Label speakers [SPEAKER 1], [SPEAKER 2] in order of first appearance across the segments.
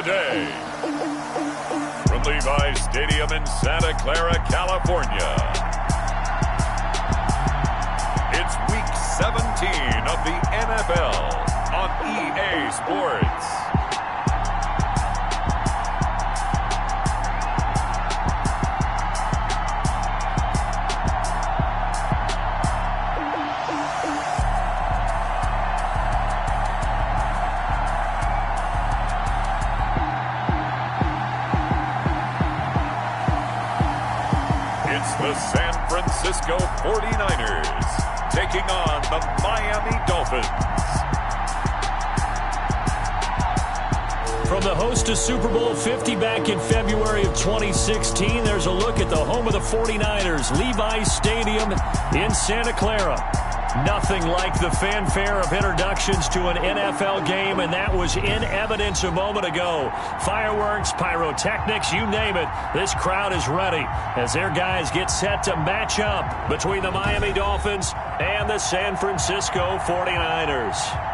[SPEAKER 1] today. From Levi's Stadium in Santa Clara, California, it's Week 17 of the NFL on EA Sports. The San Francisco 49ers taking on the Miami Dolphins.
[SPEAKER 2] From the host to Super Bowl 50 back in February of 2016, there's a look at the home of the 49ers, Levi's Stadium in Santa Clara. Nothing like the fanfare of introductions to an NFL game, and that was in evidence a moment ago. Fireworks, pyrotechnics, you name it. This crowd is ready as their guys get set to match up between the Miami Dolphins and the San Francisco 49ers.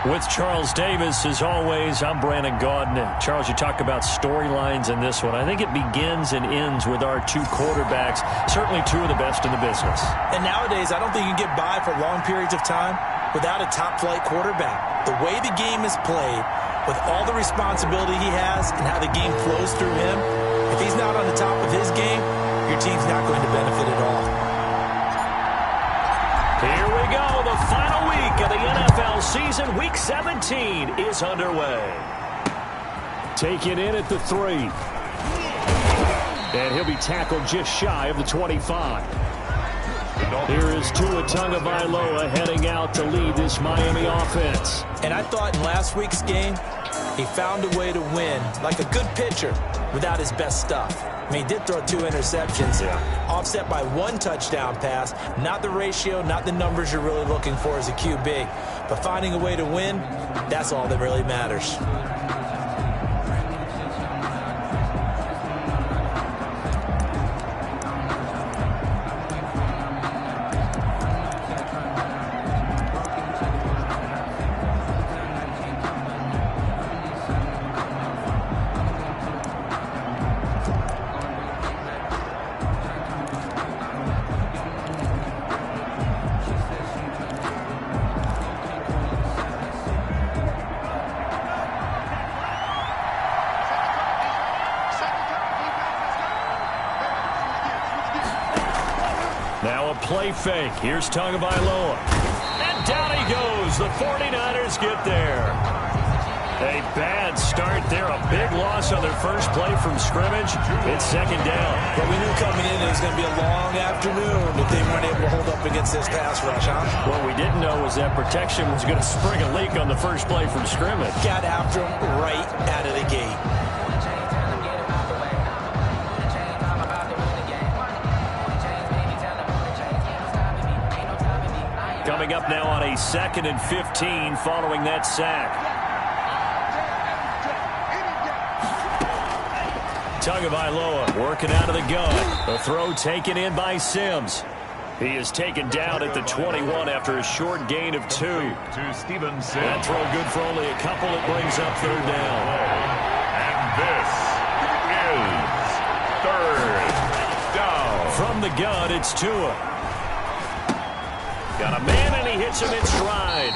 [SPEAKER 2] With Charles Davis, as always, I'm Brandon Gaudin. Charles, you talk about storylines in this one. I think it begins and ends with our two quarterbacks, certainly two of the best in the business.
[SPEAKER 3] And nowadays, I don't think you can get by for long periods of time without a top-flight quarterback. The way the game is played, with all the responsibility he has and how the game flows through him, if he's not on the top of his game, your team's not going to benefit at all.
[SPEAKER 2] Here we go, the final week of the NFL season. Week 17 is underway. Taken in at the 3. And he'll be tackled just shy of the 25. Here is Tua Tagovailoa heading out to lead this Miami offense.
[SPEAKER 3] And I thought in last week's game, he found a way to win, like a good pitcher, without his best stuff. I mean, he did throw 2 interceptions, offset by 1 touchdown pass. Not the ratio, not the numbers you're really looking for as a QB. But finding a way to win, that's all that really matters.
[SPEAKER 2] Now a play fake. Here's Tagovailoa. And down he goes. The 49ers get there. A bad start there. A big loss on their first play from scrimmage. It's second down.
[SPEAKER 3] But we knew coming in it was going to be a long afternoon if they weren't able to hold up against this pass rush, huh?
[SPEAKER 2] What we didn't know was that protection was going to spring a leak on the first play from scrimmage.
[SPEAKER 3] Got after him right out of the gate.
[SPEAKER 2] Coming up now on a 2nd and 15 following that sack. Tagovailoa working out of the gun. The throw taken in by Sims. He is taken down at the 21 after a short gain of 2.
[SPEAKER 1] To Stevenson.
[SPEAKER 2] That throw good for only a couple. It brings up 3rd down.
[SPEAKER 1] And this is 3rd down.
[SPEAKER 2] From the gun, it's Tua. Got a man, and he hits him in stride.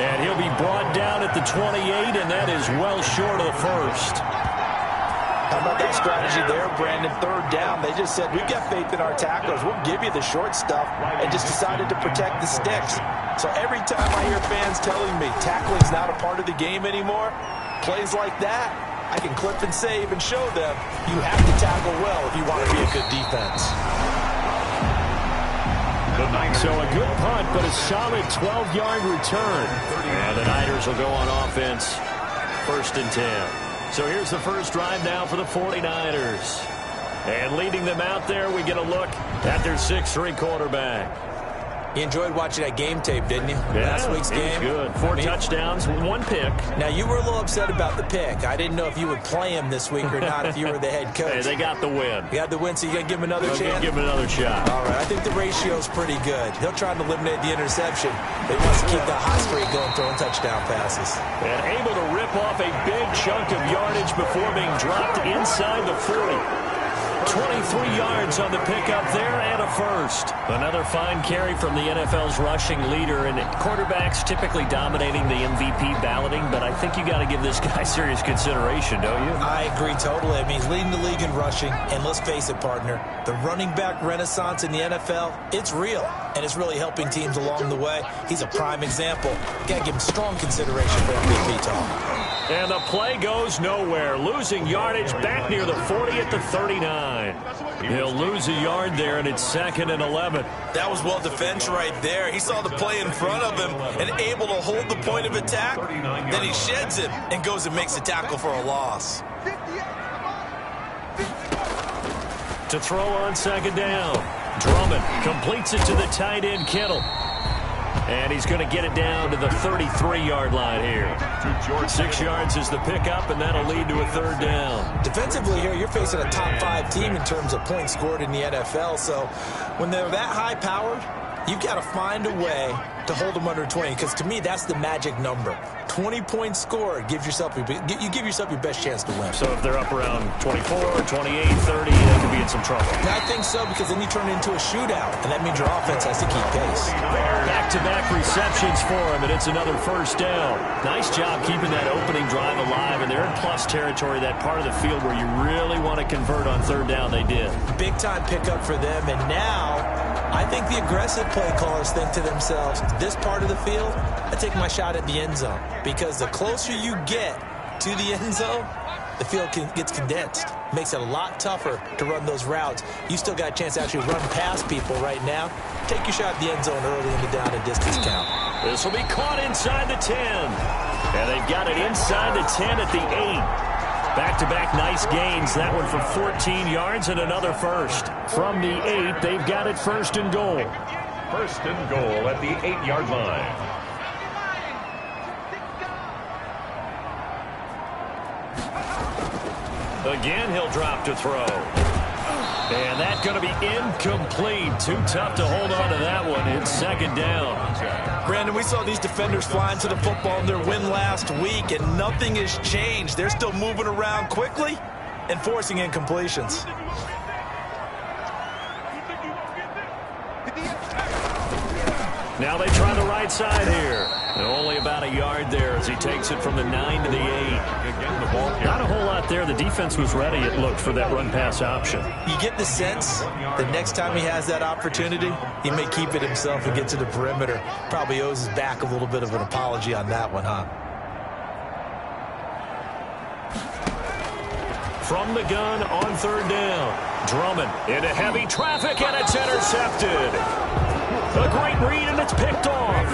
[SPEAKER 2] And he'll be brought down at the 28, and that is well short of the first.
[SPEAKER 3] How about that strategy there, Brandon? 3rd down. They just said, we've got faith in our tacklers. We'll give you the short stuff, and just decided to protect the sticks. So every time I hear fans telling me tackling's not a part of the game anymore, plays like that, I can clip and save and show them you have to tackle well if you want to be a good defense.
[SPEAKER 2] So a good punt, but a solid 12-yard return. And the Niners will go on offense, 1st and 10. So here's the first drive now for the 49ers. And leading them out there, we get a look at their 6'3" quarterback.
[SPEAKER 3] You enjoyed watching that game tape, didn't you?
[SPEAKER 2] Yeah,
[SPEAKER 3] Last week's game.
[SPEAKER 2] Good. 4 touchdowns, 1 pick.
[SPEAKER 3] Now, you were a little upset about the pick. I didn't know if you would play him this week or not if you were the head coach.
[SPEAKER 2] Hey, they got the win.
[SPEAKER 3] You got the win, so you're going to give him another chance?
[SPEAKER 2] Give him another shot.
[SPEAKER 3] All right, I think the ratio's pretty good. He'll try to eliminate the interception, but he wants to keep that hot streak going, throwing touchdown passes.
[SPEAKER 2] And able to rip off a big chunk of yardage before being dropped inside the 40. 23 yards on the pickup there and a first. Another fine carry from the NFL's rushing leader, and quarterbacks typically dominating the MVP balloting, but I think you got to give this guy serious consideration, don't you?
[SPEAKER 3] I agree totally. I mean, he's leading the league in rushing, and let's face it, partner, the running back renaissance in the NFL, it's real, and it's really helping teams along the way. He's a prime example. Got to give him strong consideration for MVP talk.
[SPEAKER 2] And the play goes nowhere, losing yardage back near the 40 at the 39. He'll lose a yard there, and it's 2nd and 11.
[SPEAKER 3] That was well defense right there. He saw the play in front of him and able to hold the point of attack. Then he sheds him and goes and makes a tackle for a loss.
[SPEAKER 2] To throw on 2nd down. Drummond completes it to the tight end, Kittle. And he's going to get it down to the 33-yard line here. 6 yards is the pickup, and that'll lead to a 3rd down.
[SPEAKER 3] Defensively here, you're facing a top 5 team in terms of points scored in the NFL. So when they're that high-powered, you've got to find a way to hold them under 20, because to me, that's the magic number. 20 points scored gives yourself you give yourself your best chance to win.
[SPEAKER 2] So if they're up around 24, 28, 30, they could be in some trouble.
[SPEAKER 3] I think so, because then you turn it into a shootout, and that means your offense has to keep pace.
[SPEAKER 2] Back-to-back receptions for him, and it's another 1st down. Nice job keeping that opening drive alive, and they're in plus territory, that part of the field where you really want to convert on 3rd down. They did. Big-time
[SPEAKER 3] pickup for them, and now I think the aggressive play callers think to themselves, this part of the field, I take my shot at the end zone. Because the closer you get to the end zone, the field gets condensed. Makes it a lot tougher to run those routes. You still got a chance to actually run past people right now. Take your shot at the end zone early in the down and distance count.
[SPEAKER 2] This will be caught inside the 10. And they've got it inside the 10 at the 8. Back-to-back nice gains. That one for 14 yards and another first. From the 8, they've got it 1st and goal.
[SPEAKER 1] 1st and goal at the 8-yard line.
[SPEAKER 2] Again, he'll drop to throw. And that's going to be incomplete. Too tough to hold on to that one. It's 2nd down.
[SPEAKER 3] Brandon, we saw these defenders flying to the football in their win last week, and nothing has changed. They're still moving around quickly and forcing incompletions.
[SPEAKER 2] Now they try the right side here. And only about a yard there as he takes it from the 9 to the 8. Not a whole lot there. The defense was ready, it looked, for that run-pass option.
[SPEAKER 3] You get the sense that next time he has that opportunity, he may keep it himself and get to the perimeter. Probably owes his back a little bit of an apology on that one, huh?
[SPEAKER 2] From the gun on 3rd down. Drummond into heavy traffic, and it's intercepted. A great read, and it's picked off.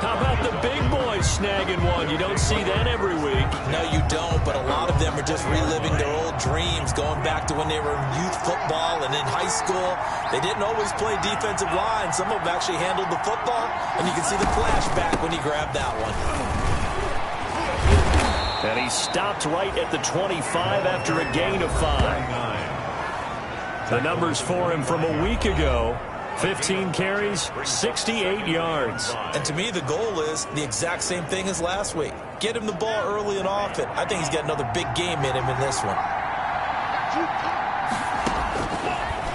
[SPEAKER 2] How about the big boys snagging one? You don't see that every week.
[SPEAKER 3] No, you don't, but a lot of them are just reliving their old dreams, going back to when they were in youth football and in high school. They didn't always play defensive line. Some of them actually handled the football, and you can see the flashback when he grabbed that one.
[SPEAKER 2] And he stopped right at the 25 after a gain of 5. The numbers for him from a week ago: 15 carries, 68 yards.
[SPEAKER 3] And to me, the goal is the exact same thing as last week. Get him the ball early and often. I think he's got another big game in him in this one.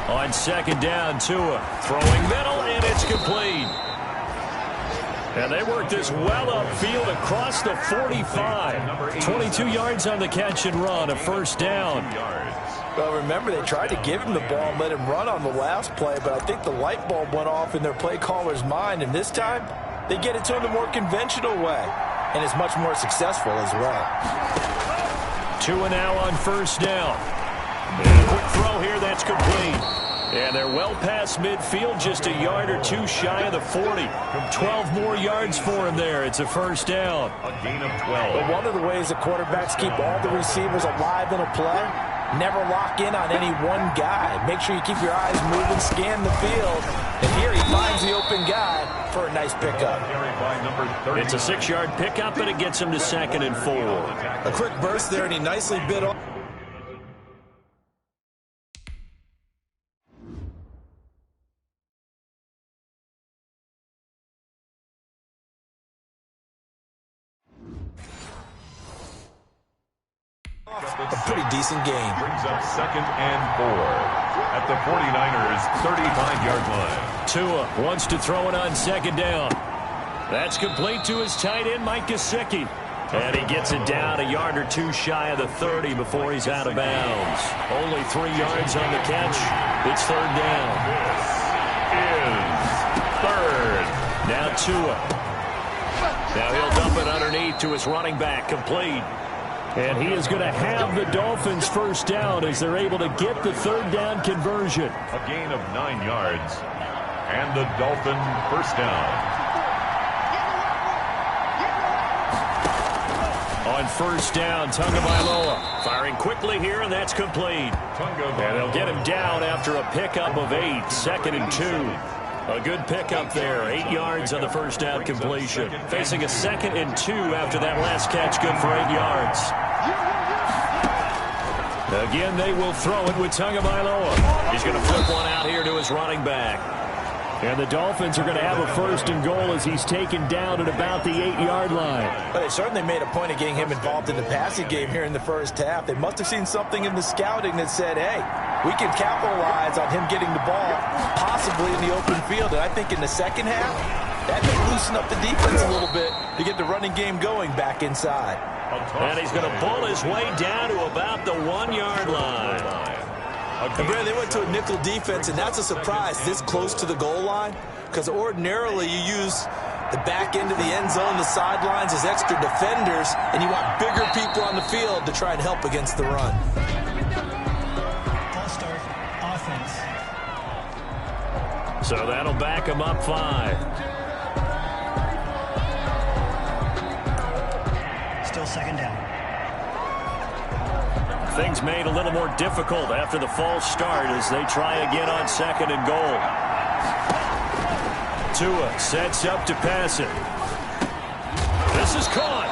[SPEAKER 2] On 2nd down, Tua throwing middle, and it's complete. And they work this well upfield across the 45. 22 yards on the catch and run, a 1st down.
[SPEAKER 3] Well, remember, they tried to give him the ball and let him run on the last play, but I think the light bulb went off in their play caller's mind, and this time they get it to him the more conventional way, and it's much more successful as well.
[SPEAKER 2] Tua now on 1st down. And a quick throw here, that's complete. And they're well past midfield, just a yard or two shy of the 40. 12 more yards for him there. It's a 1st down.
[SPEAKER 1] A gain of 12.
[SPEAKER 3] But one of the ways that quarterbacks keep all the receivers alive in a play, never lock in on any one guy. Make sure you keep your eyes moving, scan the field, And here he finds the open guy for a nice pickup.
[SPEAKER 2] It's a 6-yard pickup, and it gets him to 2nd and 4.
[SPEAKER 3] A quick burst there, and he nicely bit off. A pretty decent game.
[SPEAKER 1] Brings up 2nd and 4 at the 49ers' 35-yard line.
[SPEAKER 2] Tua wants to throw it on 2nd down. That's complete to his tight end, Mike Gesicki. And he gets it down a yard or 2 shy of the 30 before he's out of bounds. Only 3 yards on the catch. It's 3rd down.
[SPEAKER 1] This is 3rd.
[SPEAKER 2] Now Tua. Now he'll dump it underneath to his running back, complete. And he is going to have the Dolphins 1st down as they're able to get the 3rd down conversion.
[SPEAKER 1] A gain of 9 yards. And the Dolphin 1st down.
[SPEAKER 2] On 1st down, Tagovailoa firing quickly here, and that's complete. And they'll get him down after a pickup of 8, 2nd and 2. A good pickup there, 8 yards on the 1st down completion. Facing a 2nd and 2 after that last catch, good for 8 yards. Again, they will throw it with Tagovailoa. He's going to flip one out here to his running back. And the Dolphins are going to have a 1st and goal as he's taken down at about the 8-yard line.
[SPEAKER 3] But they certainly made a point of getting him involved in the passing game here in the 1st half. They must have seen something in the scouting that said, hey, we can capitalize on him getting the ball possibly in the open field. And I think in the 2nd half, that may loosen up the defense a little bit to get the running game going back inside.
[SPEAKER 2] And he's going to pull his way down to about the 1-yard line.
[SPEAKER 3] And Brad, they went to a nickel defense, and that's a surprise this close to the goal line, because ordinarily you use the back end of the end zone, the sidelines as extra defenders, and you want bigger people on the field to try and help against the run.
[SPEAKER 4] False start, offense.
[SPEAKER 2] So that'll back him up 5.
[SPEAKER 4] Still 2nd down.
[SPEAKER 2] Things made a little more difficult after the false start as they try again on 2nd and goal. Tua sets up to pass it. This is caught.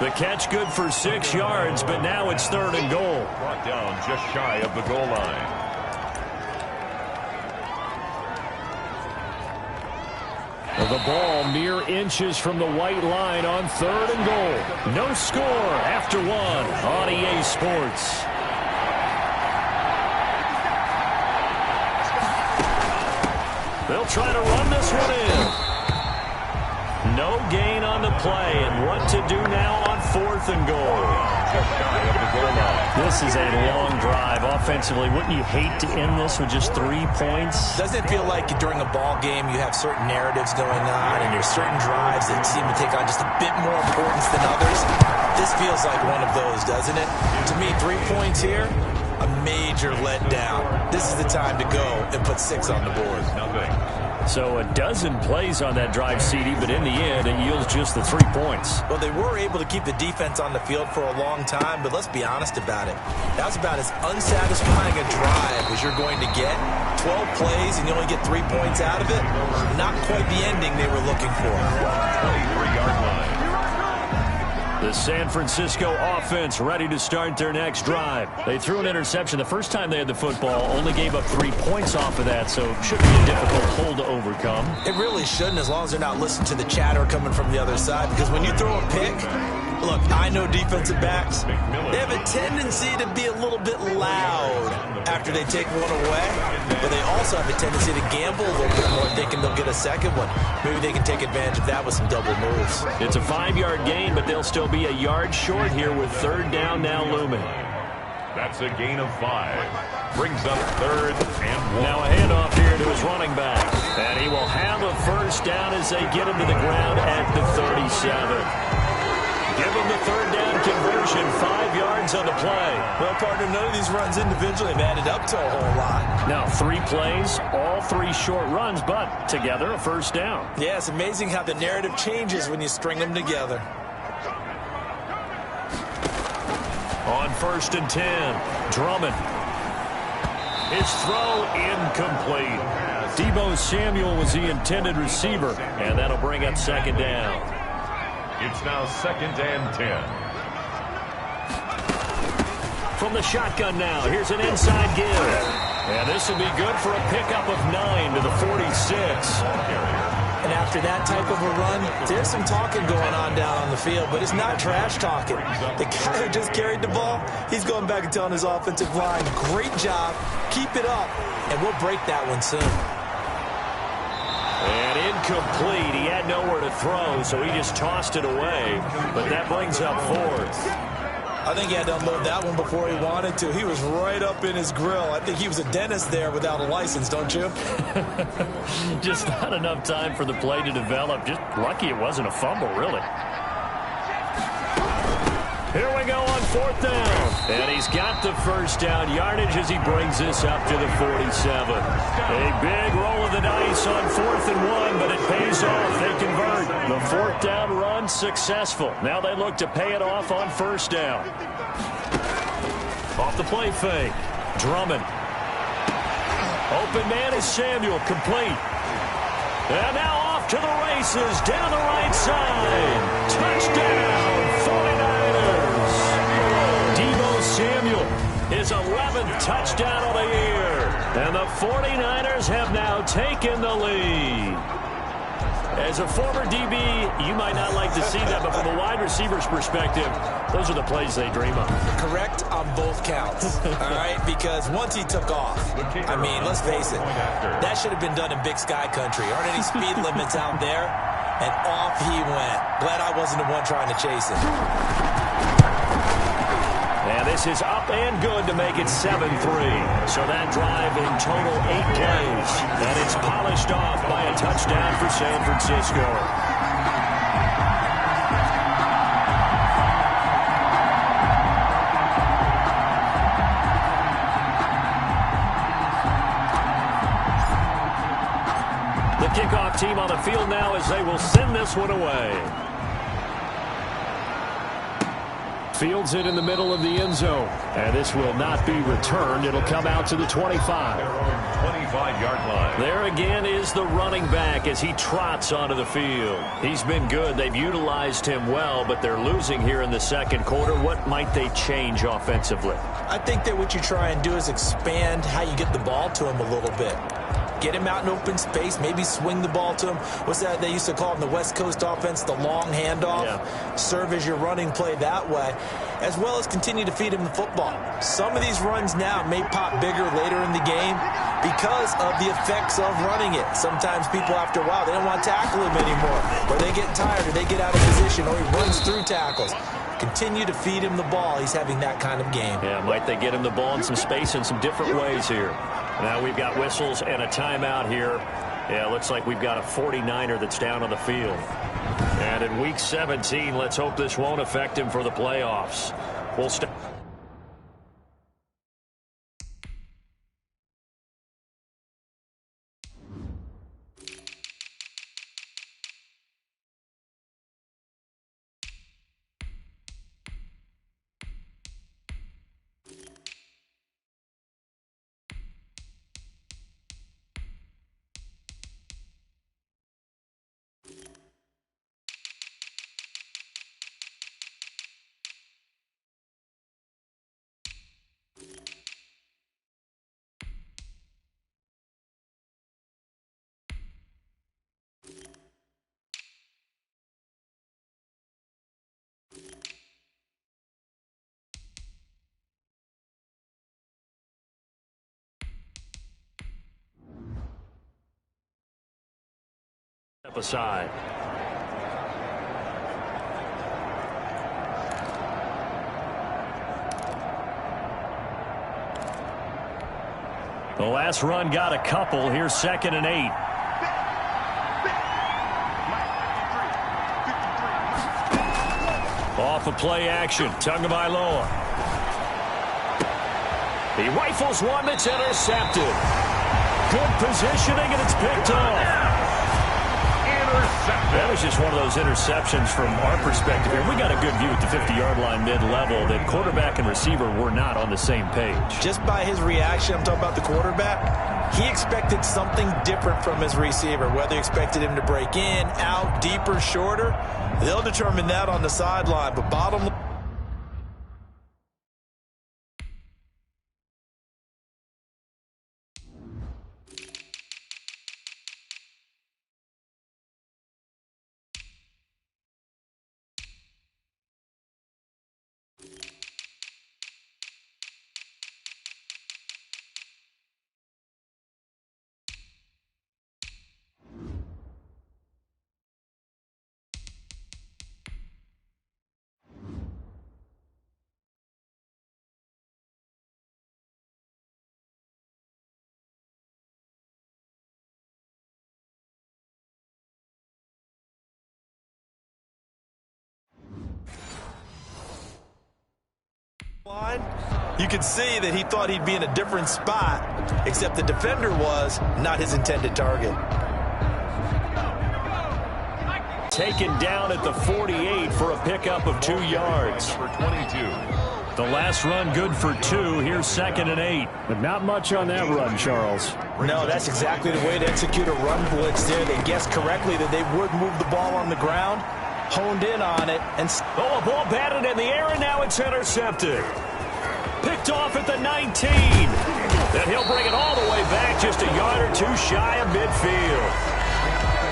[SPEAKER 2] The catch good for 6 yards, but now it's 3rd and goal.
[SPEAKER 1] Brought down just shy of the goal line.
[SPEAKER 2] The ball mere inches from the white line on 3rd and goal. No score after 1 on EA Sports. They'll try to run this one in. No gain on the play, and what to do now on 4th and goal. This is a long drive offensively. Wouldn't you hate to end this with just 3 points?
[SPEAKER 3] Doesn't it feel like during a ball game you have certain narratives going on and there's certain drives that seem to take on just a bit more importance than others? This feels like one of those, doesn't it? To me, 3 points here, a major letdown. This is the time to go and put 6 on the board.
[SPEAKER 2] So a dozen plays on that drive, CD, but in the end, it yields just the 3 points.
[SPEAKER 3] Well, they were able to keep the defense on the field for a long time, but let's be honest about it. That was about as unsatisfying a drive as you're going to get. 12 plays and you only get 3 points out of it. Not quite the ending they were looking for.
[SPEAKER 1] 23-yard line.
[SPEAKER 2] The San Francisco offense ready to start their next drive. They threw an interception the first time they had the football, only gave up 3 points off of that, so it shouldn't be a difficult hole to overcome.
[SPEAKER 3] It really shouldn't, as long as they're not listening to the chatter coming from the other side, because when you throw a pick, look, I know defensive backs, they have a tendency to be a little bit loud after they take one away, but they also have a tendency to gamble a little bit more, thinking they'll get a second one. Maybe they can take advantage of that with some double moves.
[SPEAKER 2] It's a 5-yard gain, but they'll still be a yard short here with 3rd down now looming.
[SPEAKER 1] That's a gain of 5. Brings up 3rd and 1.
[SPEAKER 2] Now a handoff here to his running back. And he will have a 1st down as they get him to the ground at the 37. Give him the 3rd down conversion, 5 yards on the play.
[SPEAKER 3] Well, partner, none of these runs individually have added up to a whole lot.
[SPEAKER 2] Now 3 plays, all 3 short runs, but together a 1st down.
[SPEAKER 3] Yeah, it's amazing how the narrative changes when you string them together.
[SPEAKER 2] On 1st and 10, Drummond. His throw incomplete. Deebo Samuel was the intended receiver, and that'll bring up second down.
[SPEAKER 1] It's now 2nd and 10.
[SPEAKER 2] From the shotgun now, here's an inside give. And this will be good for a pickup of 9 to the 46.
[SPEAKER 3] And after that type of a run, there's some talking going on down on the field, but it's not trash talking. The guy who just carried the ball, he's going back and telling his offensive line, great job, keep it up, and we'll break that one soon.
[SPEAKER 2] And incomplete. He had nowhere to throw, so he just tossed it away. But that brings up 4th.
[SPEAKER 3] I think he had to unload that one before he wanted to. He was right up in his grill. I think he was a dentist there without a license, don't you?
[SPEAKER 2] Just not enough time for the play to develop. Just lucky it wasn't a fumble, really. Here we go on 4th down. And he's got the first down yardage as he brings this up to the 47. A big roll of the dice on 4th and 1, but it pays off. They convert. The 4th down run successful. Now they look to pay it off on 1st down. Off the play fake. Drummond. Open man is Samuel, complete. And now off to the races, down the right side. Touchdown, 49ers. Deebo Samuel, his 11th touchdown of the year. And the 49ers have now taken the lead. As a former DB, you might not like to see that, but from a wide receiver's perspective, those are the plays they dream of.
[SPEAKER 3] Correct on both counts, all right? Because once he took off, I mean, let's face it, that should have been done in Big Sky country. Aren't any speed limits out there? And off he went. Glad I wasn't the one trying to chase him.
[SPEAKER 2] And this is up and good to make it 7-3. So that drive in total 8 plays. And it's polished off by a touchdown for San Francisco. The kickoff team on the field now as they will send this one away. Fields it in the middle of the end zone. And this will not be returned. It'll come out to the 25.
[SPEAKER 1] 25-yard line.
[SPEAKER 2] There again is the running back as he trots onto the field. He's been good. They've utilized him well, but they're losing here in the second quarter. What might they change offensively?
[SPEAKER 3] I think that what you try and do is expand how you get the ball to him a little bit. Get him out in open space, maybe swing the ball to him. What's that they used to call in the West Coast offense, the long handoff? Yeah. Serve as your running play that way, as well as continue to feed him the football. Some of these runs now may pop bigger later in the game because of the effects of running it. Sometimes people, after a while, they don't want to tackle him anymore, or they get tired, or they get out of position, or he runs through tackles. Continue to feed him the ball. He's having that kind of game.
[SPEAKER 2] Yeah, might they get him the ball in some space in some different ways here. Now we've got whistles and a timeout here. Yeah, looks like we've got a 49er that's down on the field. And in Week 17, let's hope this won't affect him for the playoffs. We'll step aside. The last run got a couple. Here's 2nd and 8. Off of play action. Tagovailoa. He rifles one that's intercepted. Good positioning, and it's picked off. That was just one of those interceptions from our perspective here. We got a good view at the 50-yard line mid-level that quarterback and receiver were not on the same page.
[SPEAKER 3] Just by his reaction, I'm talking about the quarterback, he expected something different from his receiver. Whether he expected him to break in, out, deeper, shorter, they'll determine that on the sideline. But bottom line, you could see that he thought he'd be in a different spot, except the defender was not his intended target.
[SPEAKER 2] Taken down at the 48 for a pickup of 2 yards.
[SPEAKER 1] Number 22.
[SPEAKER 2] The last run good for 2. Here's 2nd and 8. But not much on that run, Charles.
[SPEAKER 3] No, that's exactly the way to execute a run blitz there. They guessed correctly that they would move the ball on the ground, honed in on it, and
[SPEAKER 2] a ball batted in the air, and now it's intercepted. Picked off at the 19. Then he'll bring it all the way back, just a yard or 2 shy of midfield.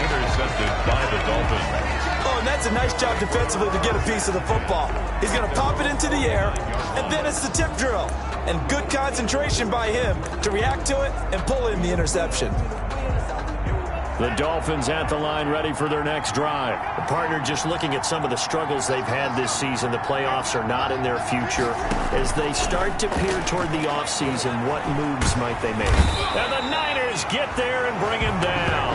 [SPEAKER 1] Intercepted by the Dolphins.
[SPEAKER 3] Oh, and that's a nice job defensively to get a piece of the football. He's going to pop it into the air, and then it's the tip drill. And good concentration by him to react to it and pull in the interception.
[SPEAKER 2] The Dolphins at the line, ready for their next drive. The partner just looking at some of the struggles they've had this season. The playoffs are not in their future. As they start to peer toward the offseason, what moves might they make? And the Niners get there and bring him down.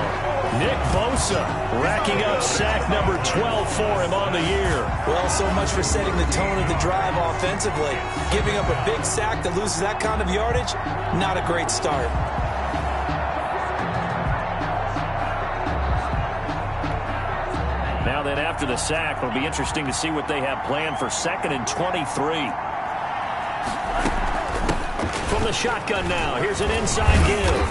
[SPEAKER 2] Nick Bosa racking up sack number 12 for him on the year.
[SPEAKER 3] Well, so much for setting the tone of the drive offensively. Giving up a big sack that loses that kind of yardage, not a great start.
[SPEAKER 2] Now then, after the sack, it'll be interesting to see what they have planned for 2nd and 23. From the shotgun now, here's an inside give.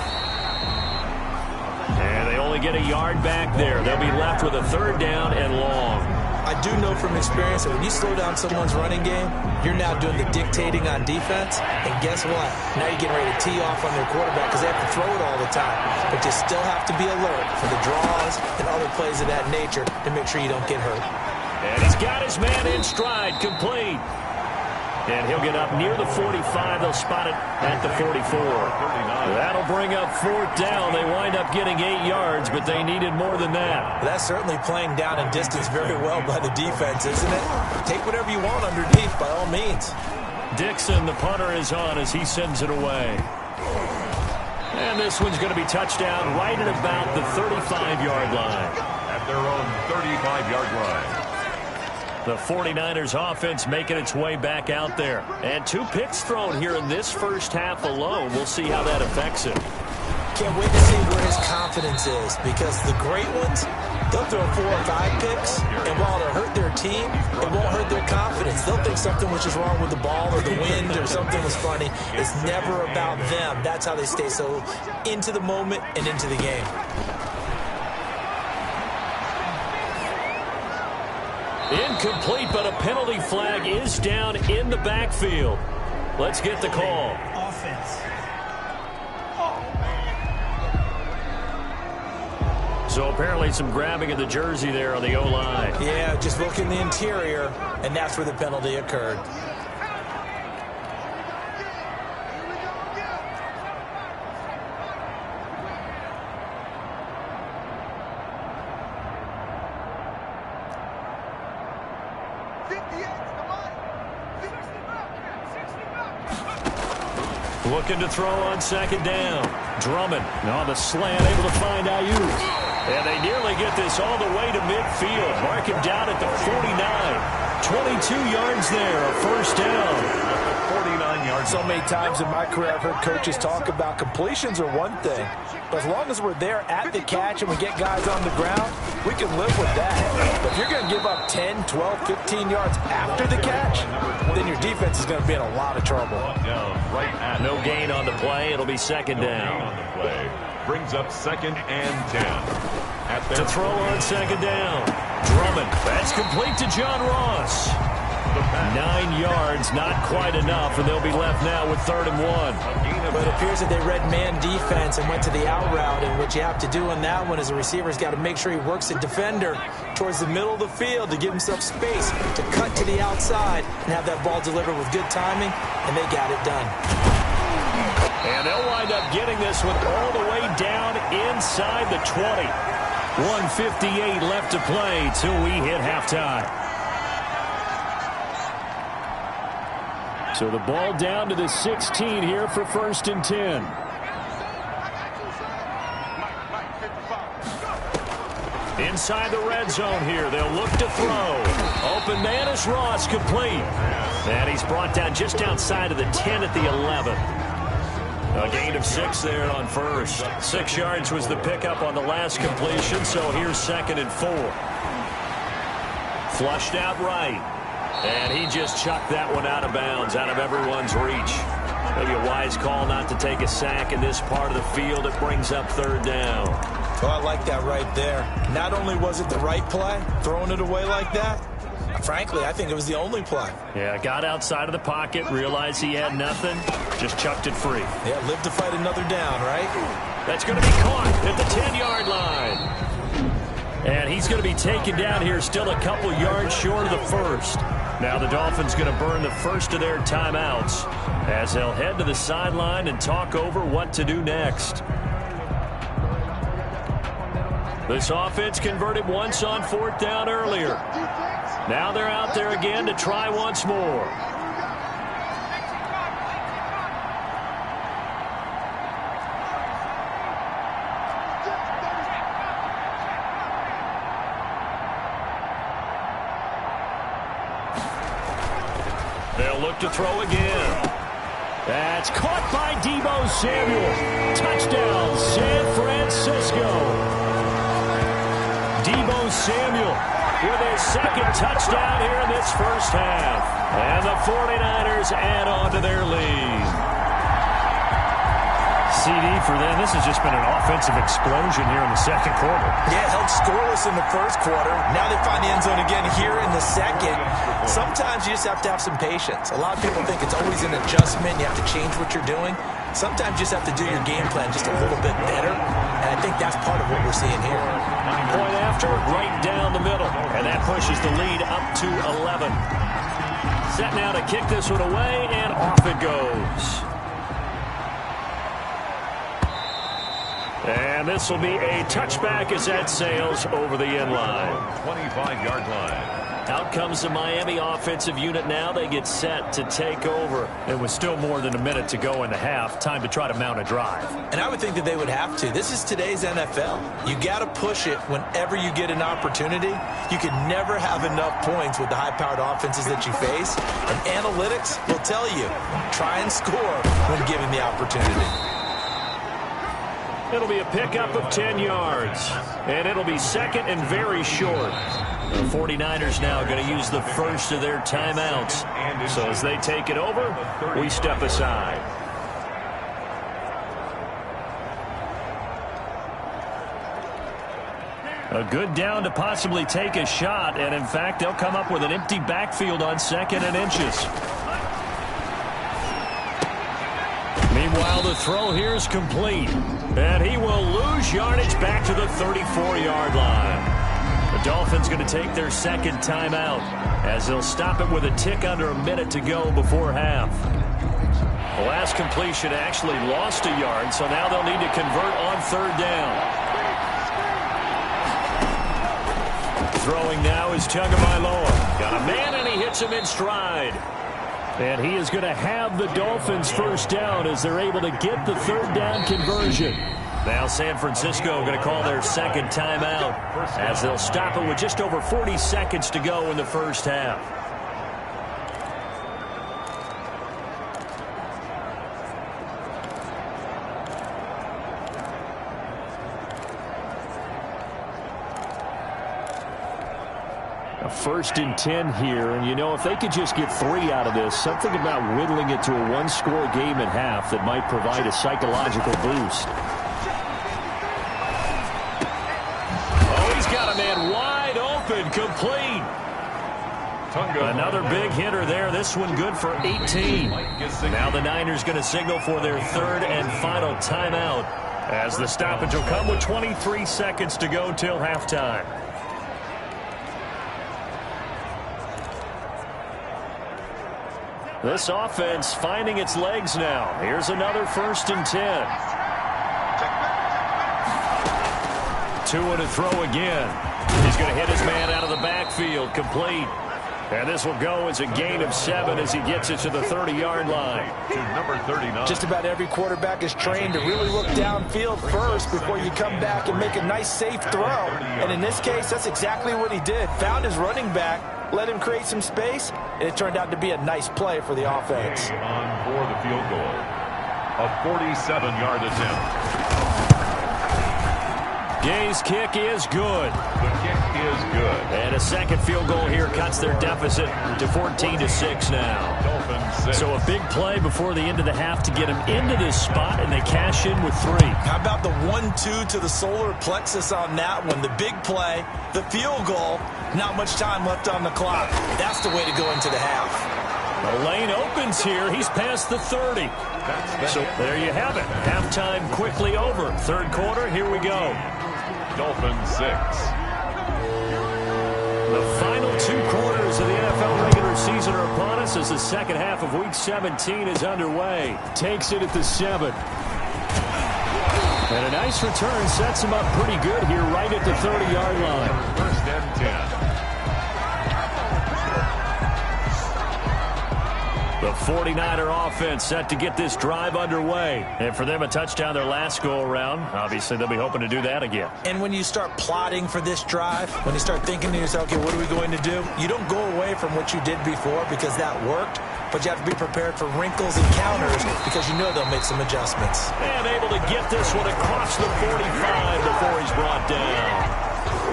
[SPEAKER 2] And they only get a yard back there. They'll be left with a 3rd down and long.
[SPEAKER 3] I do know from experience that when you slow down someone's running game, you're now doing the dictating on defense. And guess what? Now you're getting ready to tee off on their quarterback because they have to throw it all the time. But you still have to be alert for the draws and other plays of that nature to make sure you don't get hurt.
[SPEAKER 2] And he's got his man in stride, complete. And he'll get up near the 45. They'll spot it at the 44. That'll bring up 4th down. They wind up getting 8 yards, but they needed more than that.
[SPEAKER 3] That's certainly playing down in distance very well by the defense, isn't it? Take whatever you want underneath, by all means.
[SPEAKER 2] Dixon, the punter, is on as he sends it away. And this one's going to be touchdown right at about the 35-yard line.
[SPEAKER 1] At their own 35-yard line.
[SPEAKER 2] The 49ers offense making its way back out there. And 2 picks thrown here in this first half alone. We'll see how that affects him.
[SPEAKER 3] Can't wait to see where his confidence is, because the great ones, they'll throw 4 or 5 picks, and while it'll hurt their team, it won't hurt their confidence. They'll think something was just wrong with the ball or the wind or something was funny. It's never about them. That's how they stay so into the moment and into the game.
[SPEAKER 2] Incomplete, but a penalty flag is down in the backfield. Let's get the call.
[SPEAKER 4] Offense.
[SPEAKER 2] So apparently some grabbing of the jersey there on the O-line.
[SPEAKER 3] Yeah, just look in the interior, and that's where the penalty occurred.
[SPEAKER 2] Looking to throw on 2nd down. Drummond on the slant, able to find Ayuk. And they nearly get this all the way to midfield. Mark him down at the 49. 22 yards there, a 1st down.
[SPEAKER 1] At the yard
[SPEAKER 3] So many times in my career I've heard coaches talk about completions are one thing, but as long as we're there at the catch and we get guys on the ground, we can live with that. But if you're going to give up 10, 12, 15 yards after the catch, then your defense is going to be in a lot of trouble.
[SPEAKER 2] No gain on the play. It'll be second down.
[SPEAKER 1] On the play. Brings up 2nd and 10.
[SPEAKER 2] To throw on second down. Drummond. That's complete to John Ross. 9 yards, not quite enough, and they'll be left now with 3rd and 1.
[SPEAKER 3] But it appears that they read man defense and went to the out route, and what you have to do on that one is the receiver's got to make sure he works the defender towards the middle of the field to give himself space to cut to the outside and have that ball delivered with good timing, and they got it done.
[SPEAKER 2] And they'll wind up getting this one all the way down inside the 20. 1:58 left to play till we hit halftime. So the ball down to the 16 here for 1st and 10. Inside the red zone here. They'll look to throw. Open man is Ross, complete. And he's brought down just outside of the 10 at the 11. A gain of 6 there on first. 6 yards was the pickup on the last completion, so here's 2nd and 4. Flushed out right. And he just chucked that one out of bounds, out of everyone's reach. Maybe a wise call not to take a sack in this part of the field. It brings up 3rd down.
[SPEAKER 3] Oh, I like that right there. Not only was it the right play, throwing it away like that, frankly, I think it was the only play.
[SPEAKER 2] Yeah, got outside of the pocket, realized he had nothing, just chucked it free.
[SPEAKER 3] Yeah, live to fight another down, right?
[SPEAKER 2] That's going to be caught at the 10-yard line. And he's going to be taken down here, still a couple yards short of the first. Now the Dolphins going to burn the first of their timeouts as they'll head to the sideline and talk over what to do next. This offense converted once on 4th down earlier. Now they're out there again to try once more. They'll look to throw again. That's caught by Deebo Samuel. Touchdown, San Francisco. Deebo Samuel with his 2nd touchdown here in this first half. And the 49ers add on to their lead. CD for them. This has just been an offensive explosion here in the 2nd quarter.
[SPEAKER 3] Yeah, held scoreless in the 1st quarter. Now they find the end zone again here in the 2nd. Sometimes you just have to have some patience. A lot of people think it's always an adjustment. You have to change what you're doing. Sometimes you just have to do your game plan just a little bit better. And I think that's part of what we're seeing here.
[SPEAKER 2] Point after, right down the middle. And that pushes the lead up to 11. Set now to kick this one away, and off it goes. And this will be a touchback as that sails over the end line.
[SPEAKER 1] 25-yard line.
[SPEAKER 2] Out comes the Miami offensive unit now. They get set to take over. It was still more than a minute to go in the half. Time to try to mount a drive.
[SPEAKER 3] And I would think that they would have to. This is today's NFL. You got to push it whenever you get an opportunity. You can never have enough points with the high-powered offenses that you face. And analytics will tell you, try and score when given the opportunity.
[SPEAKER 2] It'll be a pickup of 10 yards. And it'll be 2nd and very short. The 49ers now going to use the first of their timeouts. So as they take it over, we step aside. A good down to possibly take a shot. And in fact, they'll come up with an empty backfield on 2nd and inches. Meanwhile, the throw here is complete. And he will lose yardage back to the 34-yard line. The Dolphins going to take their 2nd timeout as they'll stop it with a tick under a minute to go before half. The last completion actually lost a yard, so now they'll need to convert on 3rd down. Throwing now is Tagovailoa. Got a man, and he hits him in stride. And he is going to have the Dolphins first down as they're able to get the 3rd down conversion. Now San Francisco going to call their 2nd timeout as they'll stop it with just over 40 seconds to go in the first half. A 1st and 10 here, and you know, if they could just get 3 out of this, something about whittling it to a 1-score game at half that might provide a psychological boost. Oh, he's got a man wide open, complete. Another big hitter there. This one good for 18. Now the Niners going to signal for their 3rd and final timeout, as the stoppage will come with 23 seconds to go till halftime. This offense finding its legs now. Here's another 1st and 10. 2 to throw again. He's going to hit his man out of the backfield, complete. And this will go as a gain of 7 as he gets it to the 30-yard line.
[SPEAKER 1] To number 39.
[SPEAKER 3] Just about every quarterback is trained to really look downfield first before you come back and make a nice, safe throw. And in this case, that's exactly what he did. Found his running back, let him create some space, and it turned out to be a nice play for the offense.
[SPEAKER 1] On for the field goal. A 47-yard attempt.
[SPEAKER 2] Gay's kick is good.
[SPEAKER 1] The kick is good.
[SPEAKER 2] And a second field goal here cuts their deficit to 14-6 now.
[SPEAKER 1] Dolphins 6.
[SPEAKER 2] So a big play before the end of the half to get them into this spot, and they cash in with 3.
[SPEAKER 3] How about the 1-2 to the solar plexus on that one? The big play, the field goal, not much time left on the clock. That's the way to go into the half.
[SPEAKER 2] The lane opens here. He's past the 30. So there you have it. Halftime quickly over. 3rd quarter, here we go.
[SPEAKER 1] Dolphins 6.
[SPEAKER 2] The final 2 quarters of the NFL regular season are upon us as the second half of Week 17 is underway. Takes it at the 7. And a nice return sets him up pretty good here right at the 30-yard line.
[SPEAKER 1] 1st and 10.
[SPEAKER 2] The 49er offense set to get this drive underway. And for them, a touchdown their last go-around. Obviously, they'll be hoping to do that again.
[SPEAKER 3] And when you start plotting for this drive, when you start thinking to yourself, okay, what are we going to do? You don't go away from what you did before because that worked, but you have to be prepared for wrinkles and counters because you know they'll make some adjustments.
[SPEAKER 2] And able to get this one across the 45 before he's brought down.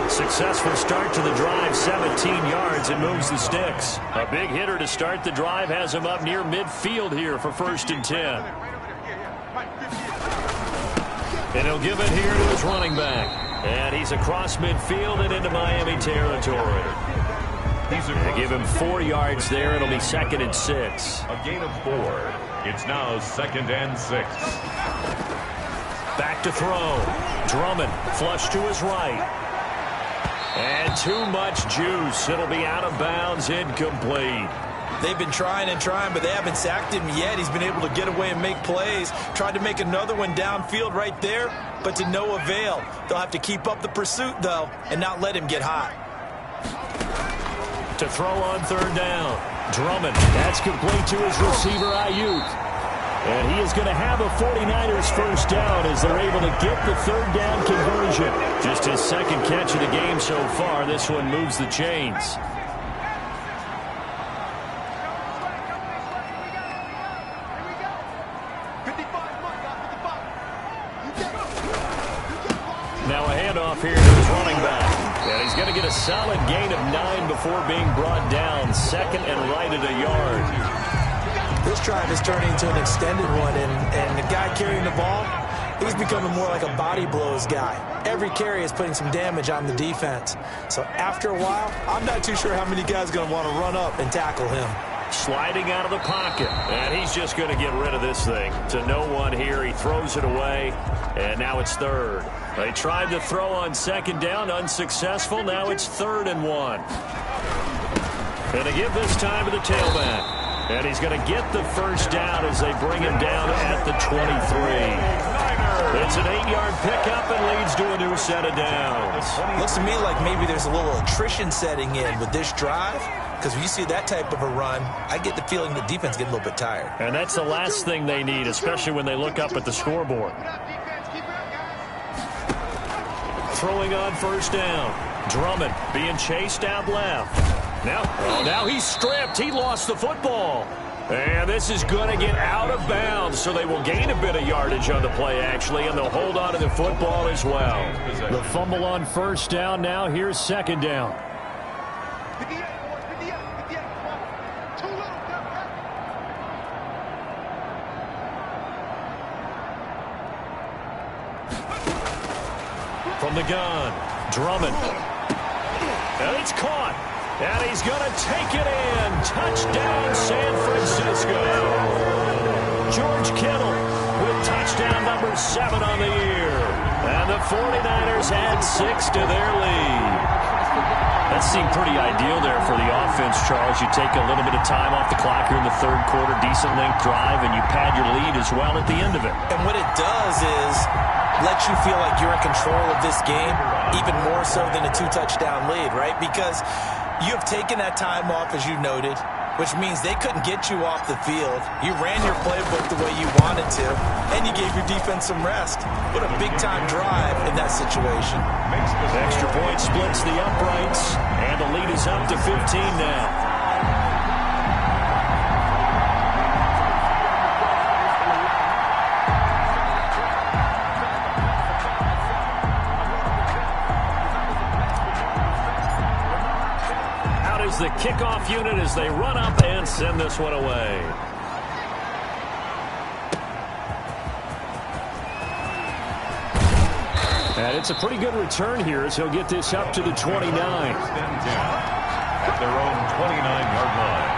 [SPEAKER 2] Successful start to the drive, 17 yards, and moves the sticks. A big hitter to start the drive has him up near midfield here for 1st and 10. And he'll give it here to his running back. And he's across midfield and into Miami territory. They give him 4 yards there. It'll be 2nd and 6.
[SPEAKER 1] A gain of 4. It's now 2nd and 6.
[SPEAKER 2] Back to throw. Drummond flush to his right. And too much juice. It'll be out of bounds, incomplete.
[SPEAKER 3] They've been trying and trying, but they haven't sacked him yet. He's been able to get away and make plays. Tried to make another one downfield right there, but to no avail. They'll have to keep up the pursuit, though, and not let him get hot.
[SPEAKER 2] To throw on 3rd down. Drummond. That's complete to his receiver, Ayuk. And he is going to have a 49ers 1st down as they're able to get the 3rd down conversion. Just his 2nd catch of the game so far. This one moves the chains. Now a handoff here to his running back. And he's going to get a solid gain of 9 before being brought down. 2nd and right at a yard.
[SPEAKER 3] This drive is turning into an extended one, and the guy carrying the ball, he's becoming more like a body blows guy. Every carry is putting some damage on the defense. So after a while, I'm not too sure how many guys are going to want to run up and tackle him.
[SPEAKER 2] Sliding out of the pocket, and he's just going to get rid of this thing. To no one here, he throws it away, and now it's 3rd. They tried to throw on 2nd down, unsuccessful. Now it's 3rd and 1. And they give this time to the tailback. And he's going to get the 1st down as they bring him down at the 23. It's an 8-yard pickup and leads to a new set of downs.
[SPEAKER 3] Looks to me like maybe there's a little attrition setting in with this drive, because when you see that type of a run, I get the feeling the defense gets a little bit tired.
[SPEAKER 2] And that's the last thing they need, especially when they look up at the scoreboard. Throwing on 1st down. Drummond being chased out left. Now he's stripped. He lost the football. And this is going to get out of bounds, so they will gain a bit of yardage on the play, actually, and they'll hold on to the football as well. The fumble on 1st down. Now here's 2nd down. From the gun, Drummond. And it's caught. And he's going to take it in. Touchdown, San Francisco. George Kittle with touchdown number 7 on the year. And the 49ers add 6 to their lead. That seemed pretty ideal there for the offense, Charles. You take a little bit of time off the clock here in the third quarter, decent length drive, and you pad your lead as well at the end of it.
[SPEAKER 3] And what it does is let you feel like you're in control of this game, even more so than a 2-touchdown lead, right? Because you have taken that time off, as you noted, which means they couldn't get you off the field. You ran your playbook the way you wanted to, and you gave your defense some rest. What a big-time drive in that situation.
[SPEAKER 2] Extra point splits the uprights, and the lead is up to 15 now. The kickoff unit as they run up and send this one away. And it's a pretty good return here as he'll get this up to the 29.
[SPEAKER 1] At their own 29-yard line.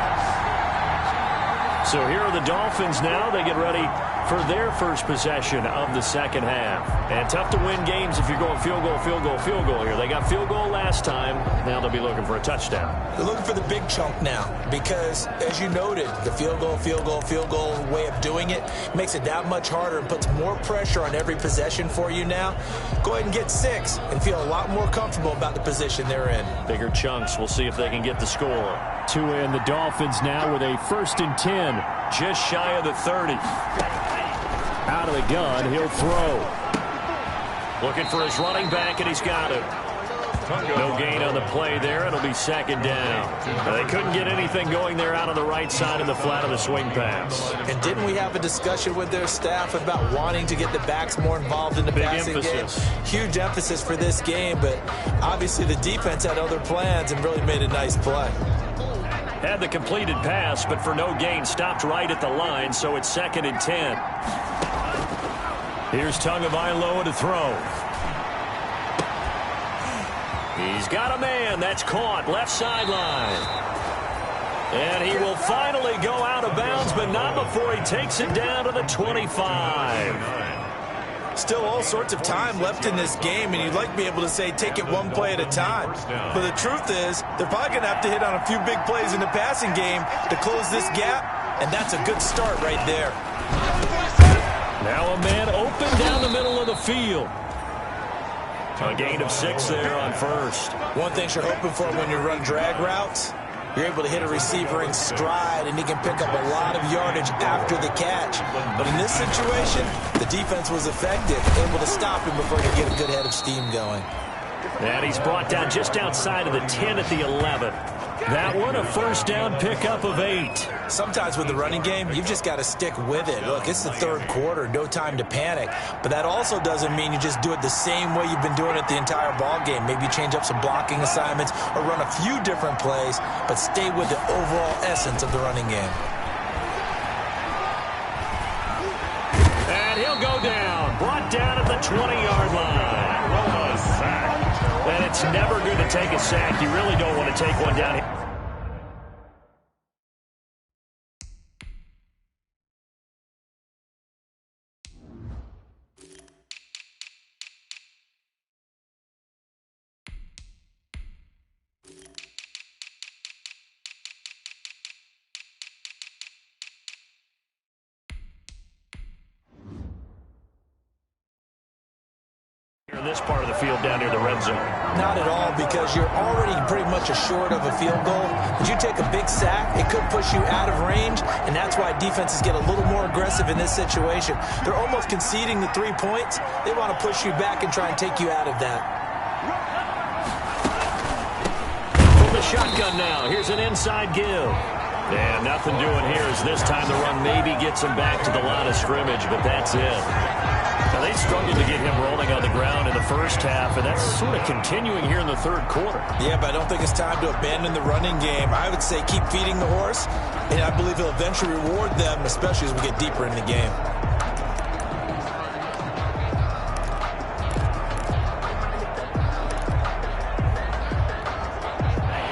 [SPEAKER 2] So here are the Dolphins now. They get ready for their first possession of the second half. And tough to win games if you're going field goal, field goal, field goal here. They got field goal last time. Now they'll be looking for a touchdown.
[SPEAKER 3] They're looking for the big chunk now because, as you noted, the field goal, field goal, field goal way of doing it makes it that much harder and puts more pressure on every possession for you now. Go ahead and get 6 and feel a lot more comfortable about the position they're in.
[SPEAKER 2] Bigger chunks. We'll see if they can get the score. 2 in the Dolphins now with a 1st and 10, just shy of the 30. Out of the gun, he'll throw. Looking for his running back, and he's got it. No gain on the play there. It'll be 2nd down. They couldn't get anything going there out on the right side of the flat of the swing pass.
[SPEAKER 3] And didn't we have a discussion with their staff about wanting to get the backs more involved in the passing game? Huge emphasis for this game, but obviously the defense had other plans and really made a nice play.
[SPEAKER 2] Had the completed pass, but for no gain, stopped right at the line, so it's 2nd and 10. Here's Tagovailoa to throw. He's got a man. That's caught. Left sideline. And he will finally go out of bounds, but not before he takes it down to the 25.
[SPEAKER 3] Still all sorts of time left in this game, and you'd like to be able to say take it one play at a time. But the truth is, they're probably going to have to hit on a few big plays in the passing game to close this gap, and that's a good start right there.
[SPEAKER 2] Now a man open down the middle of the field. A gain of 6 there on 1st.
[SPEAKER 3] One thing you're hoping for when you run drag routes, you're able to hit a receiver in stride, and he can pick up a lot of yardage after the catch. But in this situation, the defense was effective, able to stop him before he could get a good head of steam going.
[SPEAKER 2] And he's brought down just outside of the 10 at the 11. That one, a 1st down pickup of 8.
[SPEAKER 3] Sometimes with the running game, you've just got to stick with it. Look, it's the 3rd quarter, no time to panic. But that also doesn't mean you just do it the same way you've been doing it the entire ball game. Maybe change up some blocking assignments or run a few different plays, but stay with the overall essence of the running game.
[SPEAKER 2] And he'll go down, brought down at the 20-yard line.
[SPEAKER 1] A sack.
[SPEAKER 2] And it's never good to take a sack. You really don't want to take one down here. In this part of the field down near the red zone.
[SPEAKER 3] Not at all, because you're already pretty much assured of a field goal. But you take a big sack, it could push you out of range, and that's why defenses get a little more aggressive in this situation. They're almost conceding the 3 points. They want to push you back and try and take you out of that.
[SPEAKER 2] From the shotgun now, here's an inside give. And nothing doing here as this time the run maybe gets him back to the line of scrimmage, but that's it. Now, they struggled to get him rolling on the ground in the first half, and that's sort of continuing here in the third quarter.
[SPEAKER 3] Yeah, but I don't think it's time to abandon the running game. I would say keep feeding the horse, and I believe he'll eventually reward them, especially as we get deeper in the game.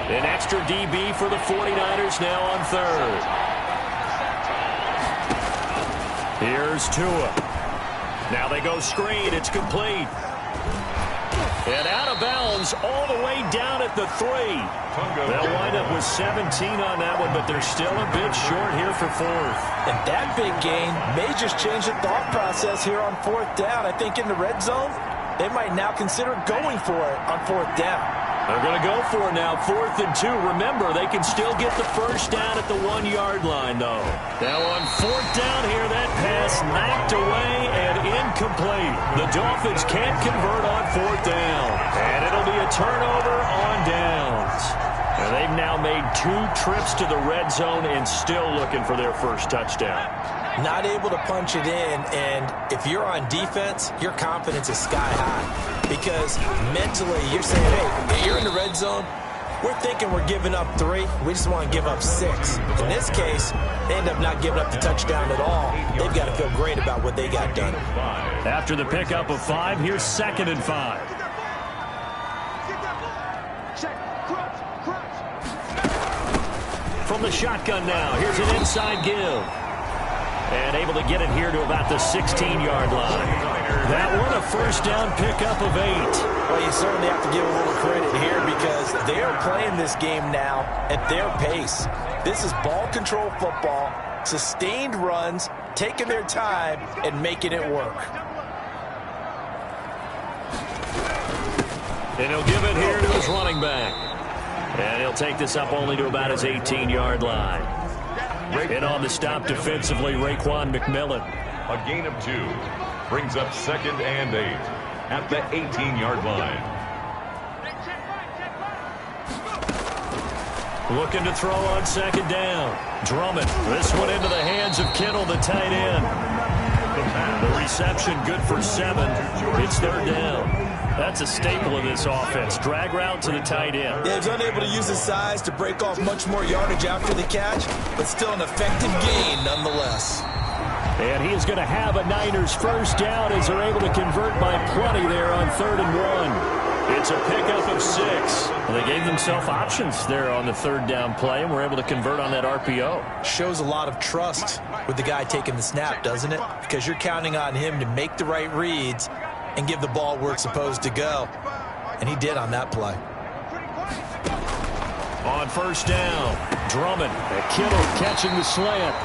[SPEAKER 2] An extra DB for the 49ers now on third. Here's Tua. Now they go screen. It's complete. And out of bounds all the way down at the 3. They'll wind up with 17 on that one, but they're still a bit short here for fourth.
[SPEAKER 3] And that big gain may just change the thought process here on fourth down. I think in the red zone, they might now consider going for it on fourth down.
[SPEAKER 2] They're going to go for it now, 4th and 2. Remember, they can still get the first down at the 1-yard line, though. Now on 4th down here, that pass knocked away and incomplete. The Dolphins can't convert on 4th down. And it'll be a turnover on downs. And they've now made 2 trips to the red zone and still looking for their first touchdown.
[SPEAKER 3] Not able to punch it in, and if you're on defense, your confidence is sky high. Because mentally, you're saying, hey, you're in the red zone. We're thinking we're giving up 3. We just want to give up 6. In this case, they end up not giving up the touchdown at all. They've got to feel great about what they got done.
[SPEAKER 2] After the pickup of 5, here's 2nd and 5. From the shotgun now, here's an inside give. And able to get it here to about the 16-yard line. That one, a first down pickup of 8.
[SPEAKER 3] Well, you certainly have to give a little credit here because they're playing this game now at their pace. This is ball control football, sustained runs, taking their time, and making it work.
[SPEAKER 2] And he'll give it here to his running back. And he'll take this up only to about his 18-yard line. And on the stop defensively, Raekwon McMillan.
[SPEAKER 1] A gain of 2 brings up 2nd and 8 at the 18-yard line.
[SPEAKER 2] Looking to throw on 2nd down. Drummond. This one into the hands of Kittle, the tight end. The reception good for 7. It's 3rd down. That's a staple of this offense. Drag route to the tight end.
[SPEAKER 3] Yeah, he's unable to use his size to break off much more yardage after the catch, but still an effective gain nonetheless.
[SPEAKER 2] And he is going to have a Niners first down as they're able to convert by plenty there on 3rd and 1. It's a pickup of 6. Well, they gave themselves options there on the 3rd down play and were able to convert on that RPO.
[SPEAKER 3] Shows a lot of trust with the guy taking the snap, doesn't it? Because you're counting on him to make the right reads and give the ball where it's supposed to go. And he did on that play.
[SPEAKER 2] On first down, Drummond. Kittle catching the slant.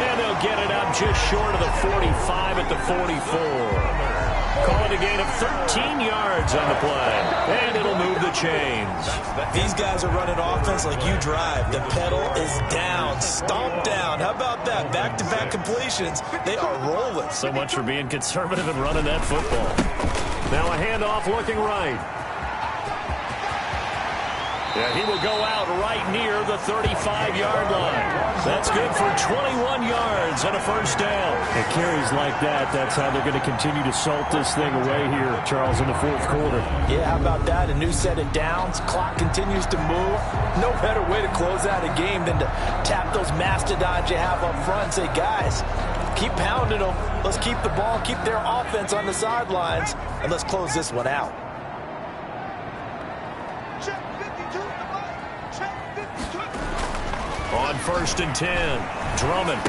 [SPEAKER 2] And they'll get it up just short of the 45 at the 44. Call it a gain of 13 yards on the play. And it'll move the chains.
[SPEAKER 3] These guys are running offense like you drive. The pedal is down, stomped down. How about that? Back-to-back completions. They are rolling.
[SPEAKER 2] So much for being conservative and running that football. Now a handoff looking right. Yeah, he will go out right near the 35-yard line. That's good for 21 yards and a first down. It carries like that. That's how they're going to continue to salt this thing away here, Charles, in the 4th quarter.
[SPEAKER 3] Yeah, how about that? A new set of downs. Clock continues to move. No better way to close out a game than to tap those mastodons you have up front and say, guys, keep pounding them. Let's keep the ball, keep their offense on the sidelines, and let's close this one out.
[SPEAKER 2] On 1st and 10, Drummond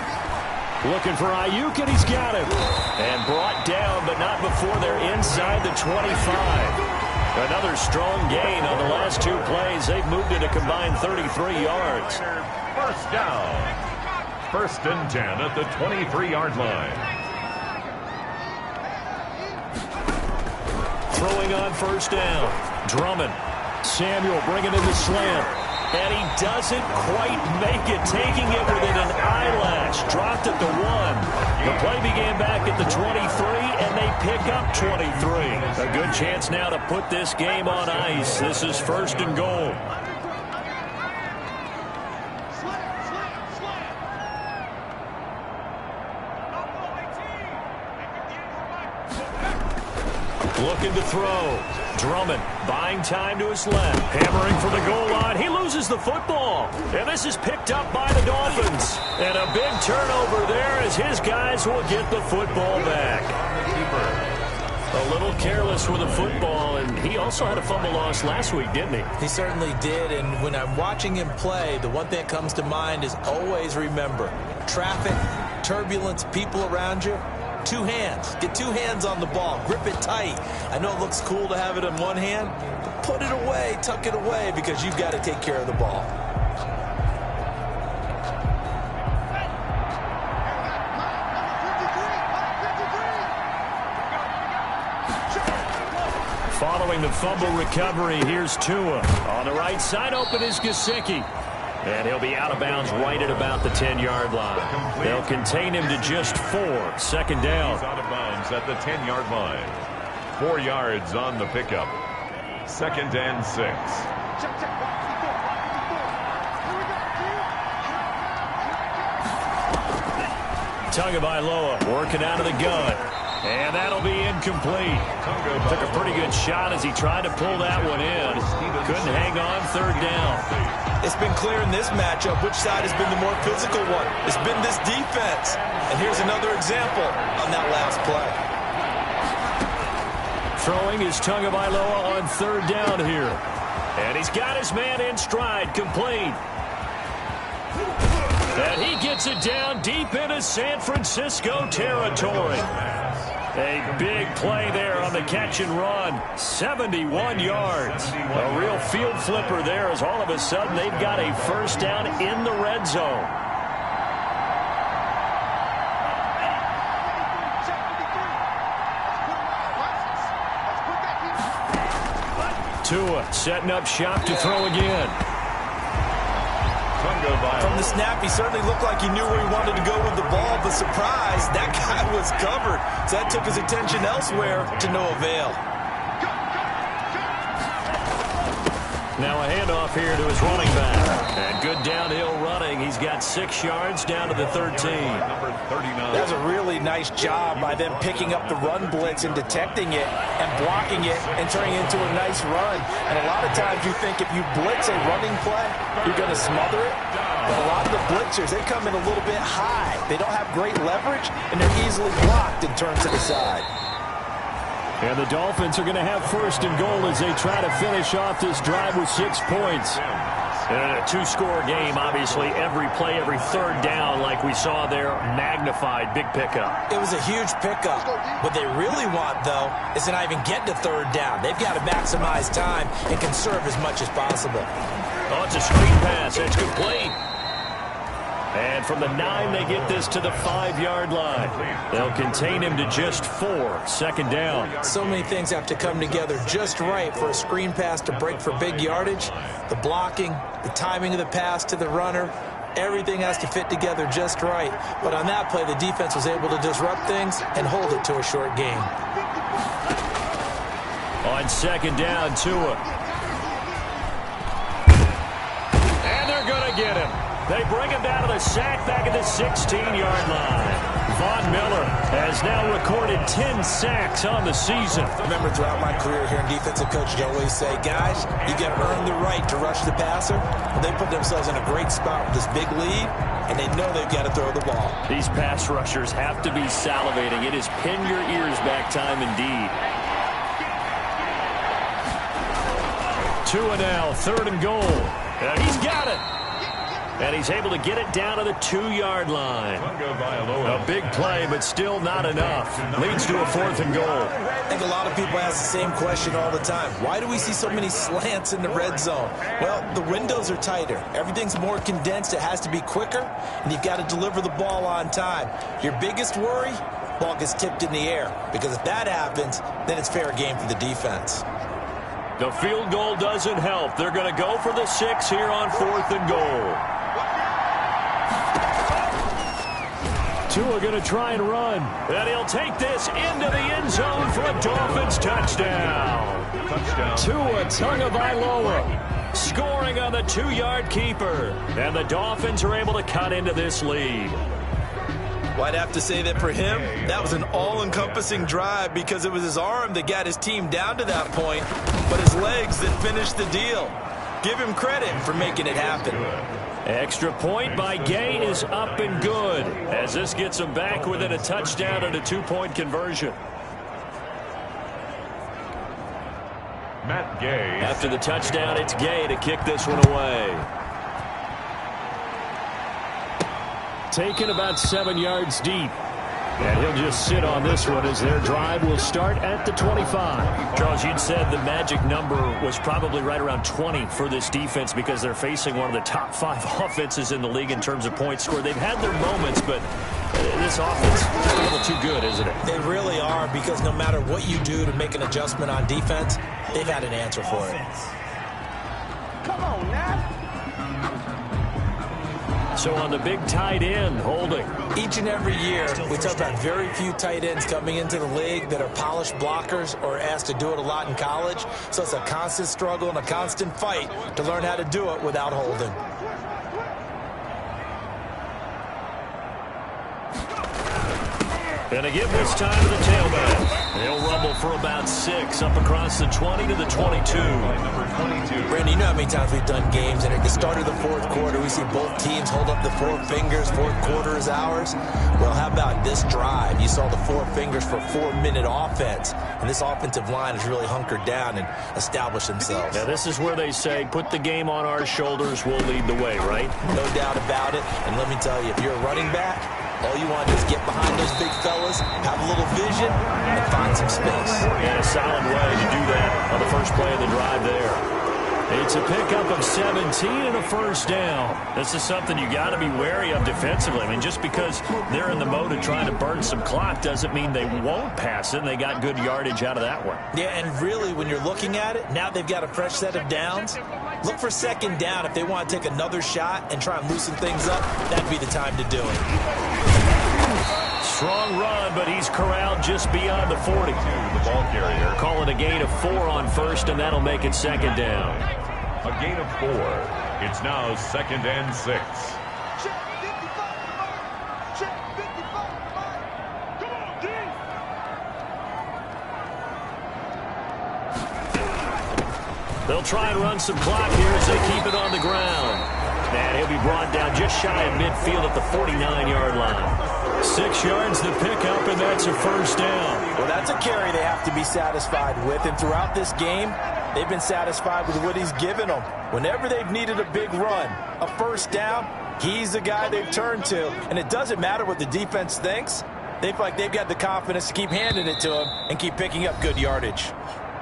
[SPEAKER 2] looking for Ayuk, and he's got him. And brought down, but not before they're inside the 25. Another strong gain on the last 2 plays. They've moved it a combined 33 yards.
[SPEAKER 1] First down. 1st and 10 at the 23-yard line.
[SPEAKER 2] Throwing on 1st down, Drummond. Samuel bringing in the slant. And he doesn't quite make it, taking it within an eyelash. Dropped at the 1. The play began back at the 23, and they pick up 23. A good chance now to put this game on ice. This is 1st and goal. looking to throw. Drummond buying time to his left. Hammering for the goal line. He loses the football. And this is picked up by the Dolphins. And a big turnover there as his guys will get the football back. A little careless with the football, and he also had a fumble loss last week, didn't he?
[SPEAKER 3] He certainly did, and when I'm watching him play, the one thing that comes to mind is always remember, traffic, turbulence, people around you, two hands. Get two hands on the ball. Grip it tight. I know it looks cool to have it in one hand, but put it away, tuck it away, because you've got to take care of the ball.
[SPEAKER 2] Following the fumble recovery, here's Tua. On the right side, open is Gesicki. And he'll be out of bounds right at about the 10-yard line. They'll contain him to just 4. Second down.
[SPEAKER 1] He's out of bounds at the 10-yard line. 4 yards on the pickup. 2nd and 6.
[SPEAKER 2] Tagovailoa working out of the gun. And that'll be incomplete. Took a pretty good shot as he tried to pull that one in. Couldn't hang on. 3rd down.
[SPEAKER 3] It's been clear in this matchup which side has been the more physical one. It's been this defense. And here's another example on that last play.
[SPEAKER 2] Throwing is Tagovailoa on 3rd down here. And he's got his man in stride, complete. And he gets it down deep into San Francisco territory. A big play there on the catch and run. 71 yards. A real field flipper there as all of a sudden they've got a first down in the red zone. Tua setting up shop to throw again.
[SPEAKER 3] From the snap, he certainly looked like he knew where he wanted to go with the ball, but surprise, that guy was covered. So that took his attention elsewhere to no avail.
[SPEAKER 2] Now a handoff here to his running back. And good downhill running. He's got 6 yards down to the 13.
[SPEAKER 3] That's a really nice job by them picking up the run blitz and detecting it and blocking it and turning it into a nice run. And a lot of times you think if you blitz a running play, you're going to smother it. But a lot of the blitzers, they come in a little bit high. They don't have great leverage, and they're easily blocked and turned to the side.
[SPEAKER 2] And the Dolphins are going to have 1st and goal as they try to finish off this drive with 6 points. And a 2-score game, obviously, every play, every 3rd down, like we saw there, magnified, big pickup.
[SPEAKER 3] It was a huge pickup. What they really want, though, is to not even get to 3rd down. They've got to maximize time and conserve as much as possible.
[SPEAKER 2] Oh, it's a screen pass. That's complete. And from the 9, they get this to the 5-yard line. They'll contain him to just 4. 2nd down.
[SPEAKER 3] So many things have to come together just right for a screen pass to break for big yardage. The blocking, the timing of the pass to the runner, everything has to fit together just right. But on that play, the defense was able to disrupt things and hold it to a short gain.
[SPEAKER 2] On 2nd down, Tua. And they're going to get him. They bring him down to the sack back at the 16-yard line. Von Miller has now recorded 10 sacks on the season.
[SPEAKER 3] Remember, throughout my career here in defensive coaching, I always say, guys, you got to earn the right to rush the passer. Well, they put themselves in a great spot with this big lead, and they know they've got to throw the ball.
[SPEAKER 2] These pass rushers have to be salivating. It is pin your ears back time indeed. Tua now, 3rd and goal. And he's got it. And he's able to get it down to the 2-yard line. A big play, but still not enough. Leads to a 4th and goal.
[SPEAKER 3] I think a lot of people ask the same question all the time. Why do we see so many slants in the red zone? Well, the windows are tighter. Everything's more condensed. It has to be quicker, and you've got to deliver the ball on time. Your biggest worry, ball gets tipped in the air. Because if that happens, then it's fair game for the defense.
[SPEAKER 2] The field goal doesn't help. They're going to go for the 6 here on 4th and goal. Tua going to try and run. And he'll take this into the end zone for a Dolphins touchdown. Tua Tagovailoa scoring on the 2-yard keeper. And the Dolphins are able to cut into this lead.
[SPEAKER 3] Well, I'd have to say that for him, that was an all-encompassing drive because it was his arm that got his team down to that point, but his legs that finished the deal. Give him credit for making it happen.
[SPEAKER 2] Extra point by Gay is up and good as this gets him back within a touchdown and a two-point conversion.
[SPEAKER 1] Matt Gay.
[SPEAKER 2] After the touchdown, it's Gay to kick this one away. Taken about 7 yards deep. And he'll just sit on this one as their drive will start at the 25. Charles, you'd said the magic number was probably right around 20 for this defense because they're facing one of the top 5 offenses in the league in terms of points scored. They've had their moments, but this offense is just a little too good, isn't it?
[SPEAKER 3] They really are, because no matter what you do to make an adjustment on defense, they've had an answer for it.
[SPEAKER 5] Come on, now.
[SPEAKER 2] So on the big tight end, holding.
[SPEAKER 3] Each and every year, we talk about very few tight ends coming into the league that are polished blockers or asked to do it a lot in college. So it's a constant struggle and a constant fight to learn how to do it without holding.
[SPEAKER 2] And again this time to the tailback. They'll rumble for about 6 up across the 20 to the 22.
[SPEAKER 3] Brandon, you know how many times we've done games, and at the start of the fourth quarter, we see both teams hold up the 4 fingers, fourth quarter is ours. Well, how about this drive? You saw the 4 fingers for 4-minute offense, and this offensive line has really hunkered down and established themselves.
[SPEAKER 2] Now, this is where they say, put the game on our shoulders, we'll lead the way, right?
[SPEAKER 3] No doubt about it, and let me tell you, if you're a running back, all you want to do is get behind those big fellas, have a little vision, and find some space.
[SPEAKER 2] And a solid way to do that on the first play of the drive there. It's a pickup of 17 and a first down. This is something you got to be wary of defensively. I mean, just because they're in the mode of trying to burn some clock doesn't mean they won't pass it. And they got good yardage out of that one.
[SPEAKER 3] Yeah, and really, when you're looking at it, now they've got a fresh set of downs. Look for second down. If they want to take another shot and try and loosen things up, that'd be the time to do it.
[SPEAKER 2] Strong run, but he's corralled just beyond the 40.
[SPEAKER 1] The ball carrier.
[SPEAKER 2] Call it a gain of 4 on first, and that'll make it second down.
[SPEAKER 1] A gain of 4. It's now 2nd and 6.
[SPEAKER 2] They'll try and run some clock here as they keep it on the ground. And he'll be brought down just shy of midfield at the 49-yard line. 6 yards the pickup, and that's a first down.
[SPEAKER 3] Well, that's a carry they have to be satisfied with. And throughout this game, they've been satisfied with what he's given them. Whenever they've needed a big run, a first down, he's the guy they've turned to. And it doesn't matter what the defense thinks. They feel like they've got the confidence to keep handing it to him and keep picking up good yardage.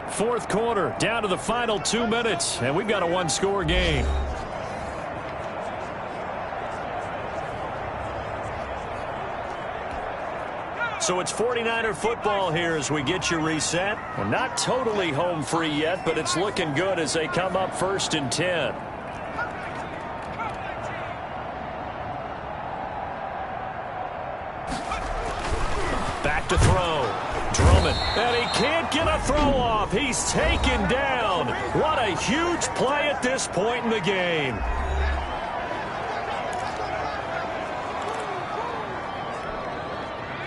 [SPEAKER 2] Fourth quarter, down to the final 2 minutes, and we've got a one-score game. So it's 49er football here as we get you reset. We're not totally home free yet, but it's looking good as they come up 1st and 10. Back to throw. Drummond. And he can't get a throw off. He's taken down. What a huge play at this point in the game.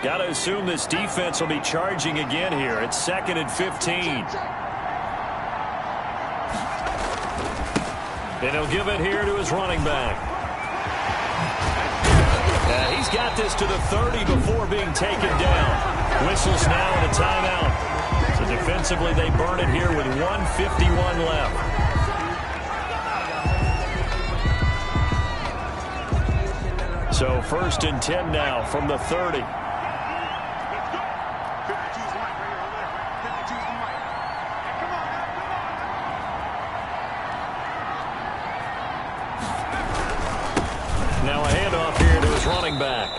[SPEAKER 2] Got to assume this defense will be charging again here. It's 2nd and 15. And he'll give it here to his running back. He's got this to the 30 before being taken down. Whistles now and a timeout. So defensively they burn it here with 1:51 left. So 1st and 10 now from the 30. Now a handoff here to his running back.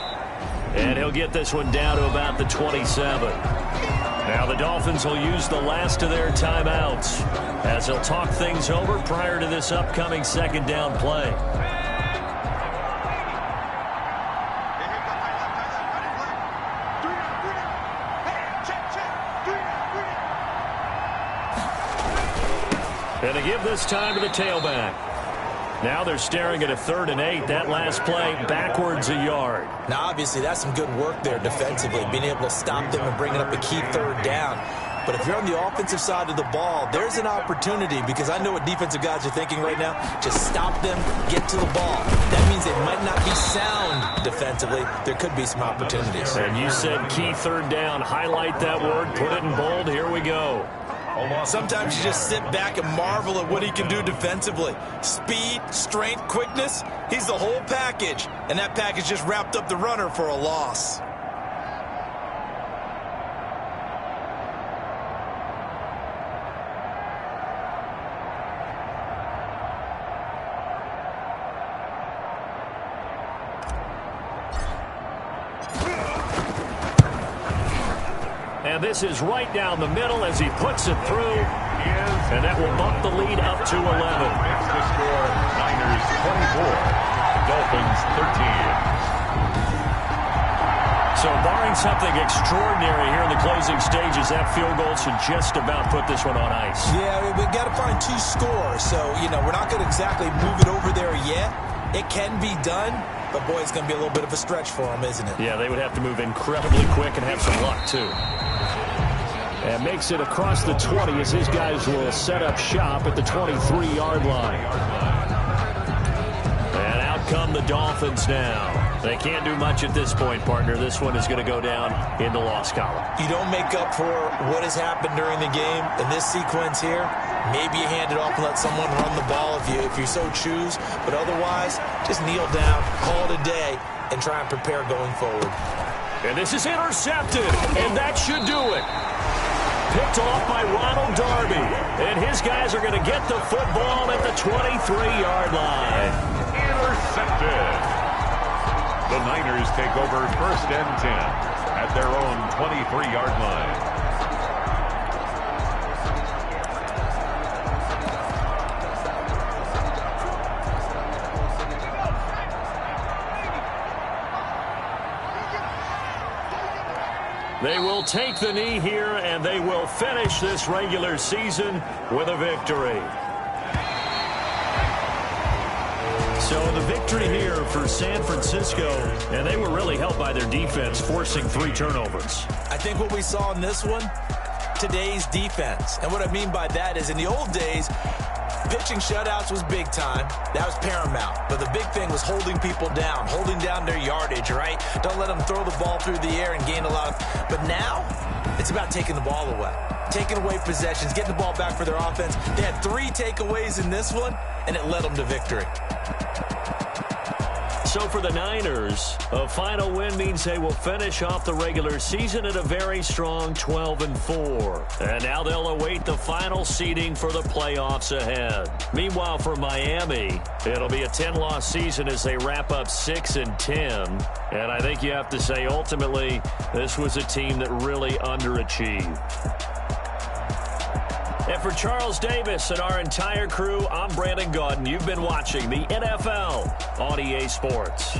[SPEAKER 2] And he'll get this one down to about the 27. Now the Dolphins will use the last of their timeouts as they'll talk things over prior to this upcoming second down play. And they give this time to the tailback. Now they're staring at a 3rd and 8. That last play backwards a yard.
[SPEAKER 3] Now, obviously, that's some good work there defensively, being able to stop them and bringing up a key 3rd down. But if you're on the offensive side of the ball, there's an opportunity, because I know what defensive guys are thinking right now. Just stop them, get to the ball. That means they might not be sound defensively. There could be some opportunities.
[SPEAKER 2] And you said key 3rd down. Highlight that word, put it in bold. Here we go.
[SPEAKER 3] Sometimes you just sit back and marvel at what he can do defensively. Speed, strength, quickness, he's the whole package. And that package just wrapped up the runner for a loss.
[SPEAKER 2] And this is right down the middle as he puts it through. And that will bump the lead up to 11.
[SPEAKER 1] Makes the score Niners 24, Dolphins 13.
[SPEAKER 2] So barring something extraordinary here in the closing stages, that field goal should just about put this one on ice.
[SPEAKER 3] Yeah, we got to find 2 scores. So, we're not going to exactly move it over there yet. It can be done, but boy, it's going to be a little bit of a stretch for them, isn't it?
[SPEAKER 2] Yeah, they would have to move incredibly quick and have some luck, too. And makes it across the 20 as his guys will set up shop at the 23-yard line. And out come the Dolphins now. They can't do much at this point, partner. This one is going to go down in the loss column.
[SPEAKER 3] You don't make up for what has happened during the game in this sequence here. Maybe you hand it off and let someone run the ball if you so choose. But otherwise, just kneel down, call it a day, and try and prepare going forward.
[SPEAKER 2] And this is intercepted, and that should do it. Picked off by Ronald Darby. And his guys are going to get the football at the 23-yard line.
[SPEAKER 1] Intercepted. The Niners take over 1st and 10 at their own 23-yard line.
[SPEAKER 2] They will take the knee here, and they will finish this regular season with a victory. So the victory here for San Francisco, and they were really helped by their defense, forcing 3 turnovers.
[SPEAKER 3] I think what we saw in this one, today's defense. And what I mean by that is in the old days, pitching shutouts was big time. That was paramount. But the big thing was holding people down, holding down their yardage, right? Don't let them throw the ball through the air and gain a lot of... But now, it's about taking the ball away. Taking away possessions, getting the ball back for their offense. They had 3 takeaways in this one, and it led them to victory.
[SPEAKER 2] So for the Niners, a final win means they will finish off the regular season at a very strong 12-4. And now they'll await the final seeding for the playoffs ahead. Meanwhile, for Miami, it'll be a 10-loss season as they wrap up 6-10. And I think you have to say, ultimately, this was a team that really underachieved. And for Charles Davis and our entire crew, I'm Brandon Gaudin. You've been watching the NFL on EA Sports.